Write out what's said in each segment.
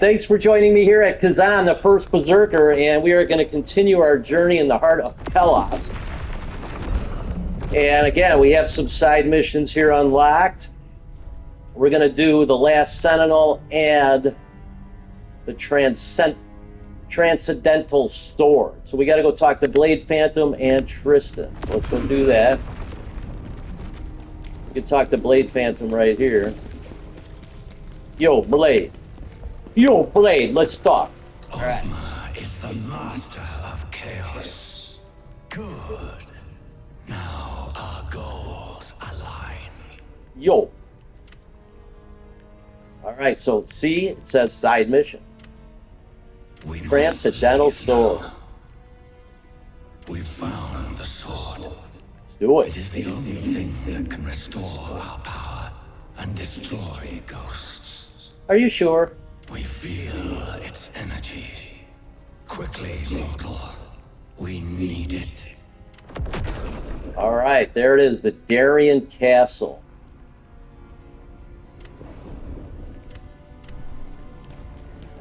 thanks for joining me here at Khazan, the first Berserker, and we are going to continue our journey in the heart of Pelos. And again, we have some side missions here unlocked. We're going to do the last Sentinel and the Transcendental Sword. So we got to go talk to Blade Phantom and Tristan. So let's go do that. We can talk to Blade Phantom right here. Yo, Blade. Yo, Blade, let's talk. Ozma is the master of chaos. Good. Now our goals align. Yo. All right, so see, it says side mission. Transcendental Sword. We found the sword. Let's do it. It is the only thing that can restore our power and destroy ghosts. Are you sure? We feel its energy. Quickly, mortal. We need it. All right, there it is, the Darien Castle.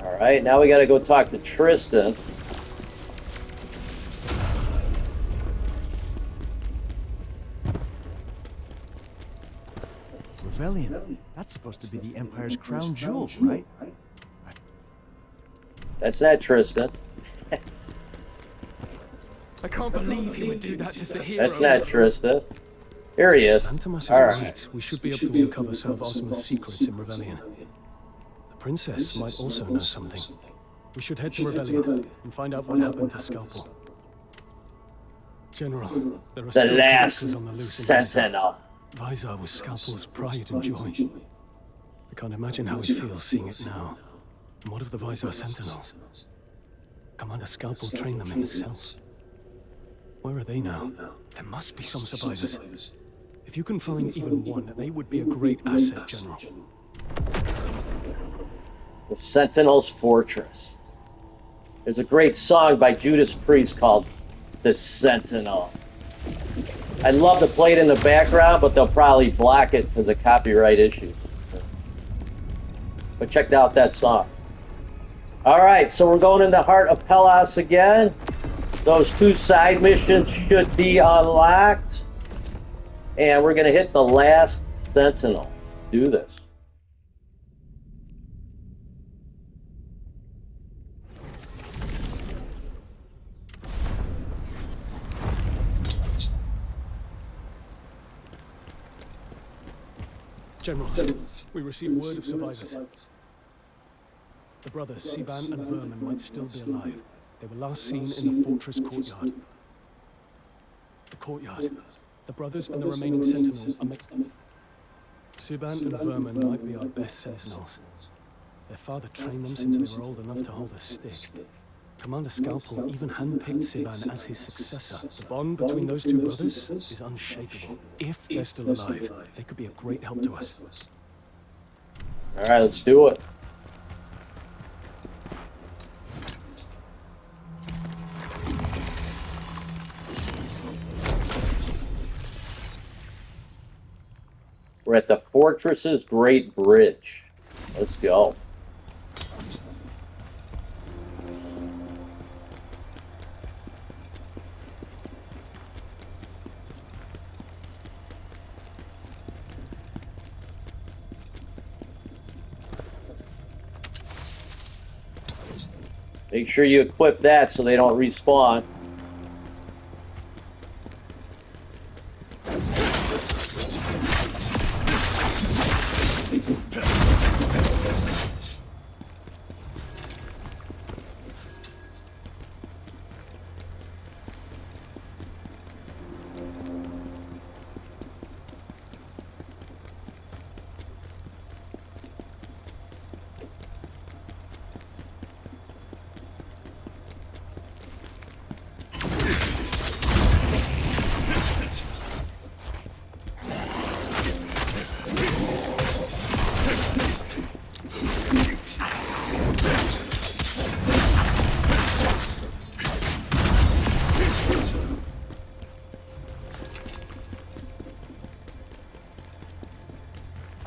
All right, now we got to go talk to Tristan. Revellion. That's supposed to be the Empire's crown jewel, right? That's not Tristan. I can't believe he would do that just to hear. That's not Tristan. Here he is. Antimus is All right. right. We should be able to uncover some of Ozma's secrets in Revellion. The princess might also know something. We should head to Revellion and find out what happened to Scalpel. General, there are The still last characters on the loose in Sentinel. Visor was Scalpel's pride and joy. I can't imagine how he feels seeing it now. And what of the Visor Sentinels? Commander Scalpel trained them himself. Where are they now? There must be some survivors. If you can find even one, they would be a great asset, General. The Sentinel's Fortress. There's a great song by Judas Priest called The Sentinel. I'd love to play it in the background, but they'll probably block it because of copyright issues. But check out that song. All right, so we're going in the heart of Pelos again. Those two side missions should be unlocked. And we're going to hit the last Sentinel. Let's do this. General, we received word of survivors. The brothers, Siban and Vermin, might still be alive. They were last seen in the fortress courtyard. The courtyard. The brothers and the remaining sentinels are Siban and Vermin might be our best sentinels. Their father trained them since they were old enough to hold a stick. Commander Scalpel even handpicked Siban as his successor. The bond between those two brothers is unshakable. If they're still alive, they could be a great help to us. All right, let's do it. We're at the Fortress's Great Bridge. Let's go. Make sure you equip that so they don't respawn.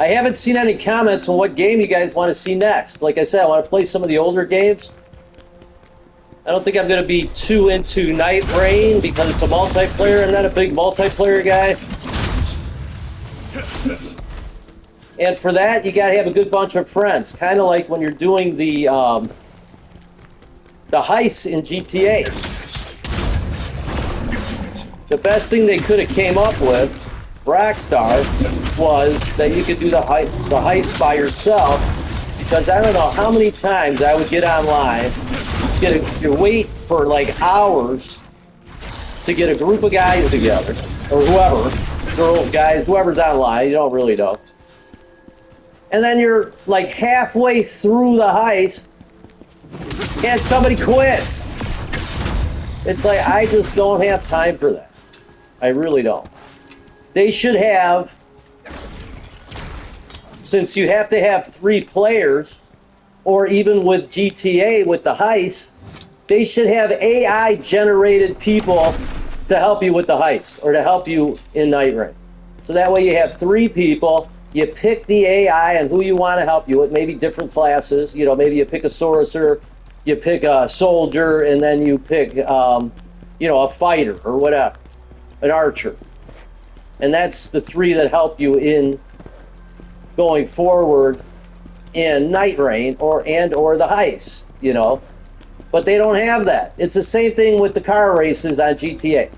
I haven't seen any comments on what game you guys want to see next. Like I said, I want to play some of the older games. I don't think I'm going to be too into Night Rain because it's a multiplayer. I'm not a big multiplayer guy. And for that, you got to have a good bunch of friends. Kind of like when you're doing the heists in GTA. The best thing they could have came up with, Rockstar, was that you could do the heist by yourself. Because I don't know how many times I would get online, you wait for like hours to get a group of guys together, or whoever, girls, guys, whoever's online, you don't really know. And then you're like halfway through the heist, and somebody quits. It's like, I just don't have time for that. I really don't. They should have, since you have to have 3 players, or even with GTA, with the heist, they should have AI-generated people to help you with the heist, or to help you in Night Rain. So that way you have 3 people, you pick the AI and who you want to help you with, maybe different classes, you know, maybe you pick a sorcerer, you pick a soldier, and then you pick, you know, a fighter, or whatever, an archer. And that's the 3 that help you in going forward in Night Rain or the heist, you know. But they don't have that. It's the same thing with the car races on GTA.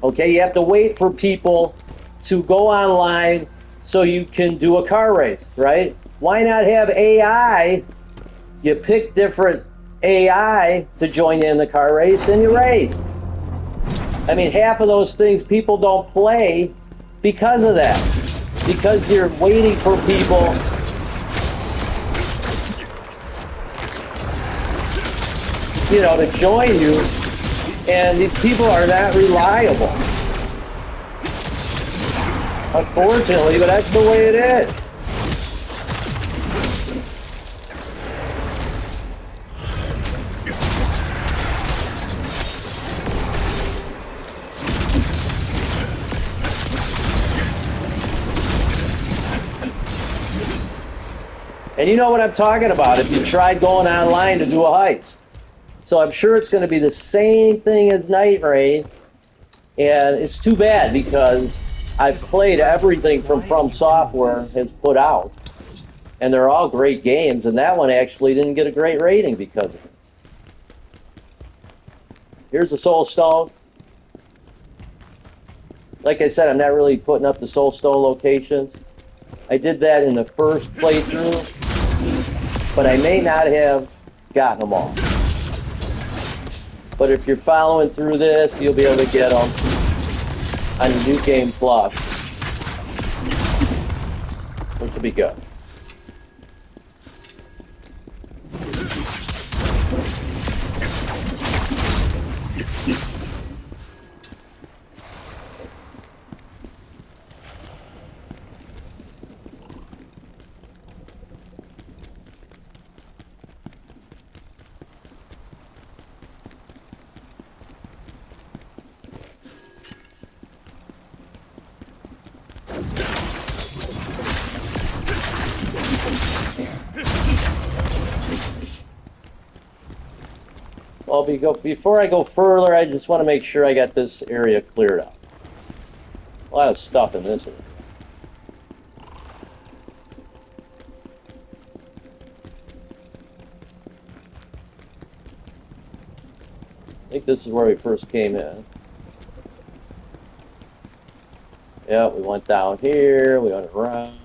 Okay, you have to wait for people to go online so you can do a car race, right? Why not have AI? You pick different AI to join in the car race and you race. I mean, half of those things people don't play because of that. Because you're waiting for people you know, to join you, and these people are not reliable. Unfortunately, but that's the way it is. And you know what I'm talking about if you tried going online to do a heist. So I'm sure it's going to be the same thing as Night Rain, and it's too bad because I've played everything from Software has put out, and they're all great games, and that one actually didn't get a great rating because of it. Here's the Soul Stone. Like I said, I'm not really putting up the Soul Stone locations. I did that in the first playthrough, but I may not have gotten them all. But if you're following through this, you'll be able to get them on New Game Plus, which will be good. Well, before I go further, I just want to make sure I got this area cleared up. A lot of stuff in this area. I think this is where we first came in. Yeah, we went down here, we went around,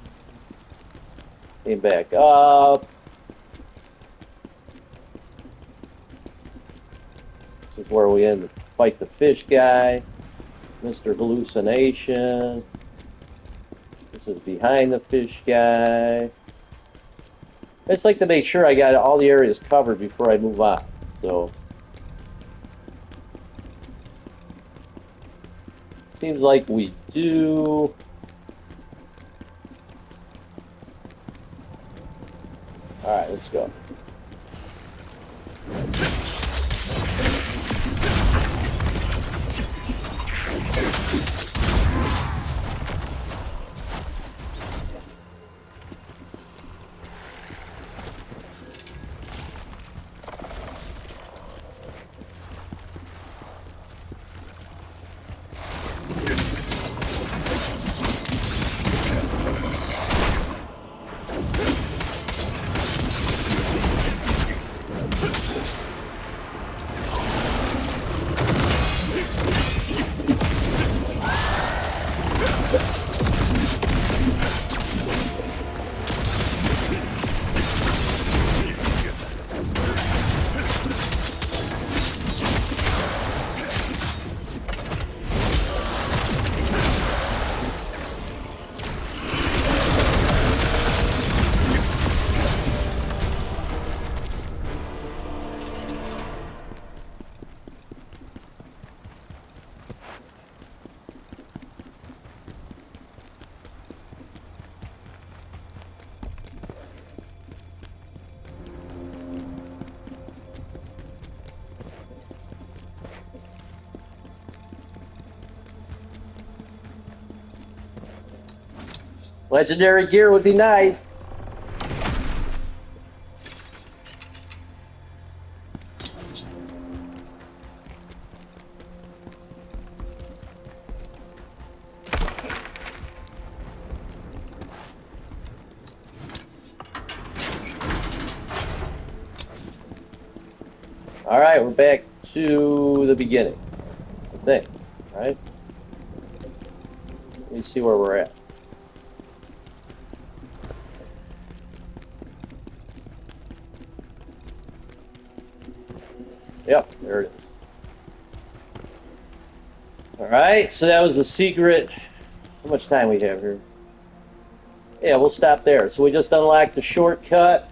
came back up. This is where we end to fight the fish guy, Mr. Hallucination. This is behind the fish guy. I just like to make sure I got all the areas covered before I move on. So seems like we do. All right, let's go. Legendary gear would be nice. All right, we're back to the beginning, I think, right? Let me see where we're at. Yep, there it is. All right, so that was the secret. How much time we have here? Yeah, we'll stop there. So we just unlocked the shortcut.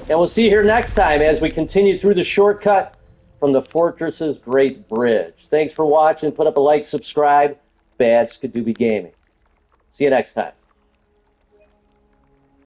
And we'll see you here next time as we continue through the shortcut from the Fortress's Great Bridge. Thanks for watching. Put up a like, subscribe. Bad Skadooby Gaming. See you next time.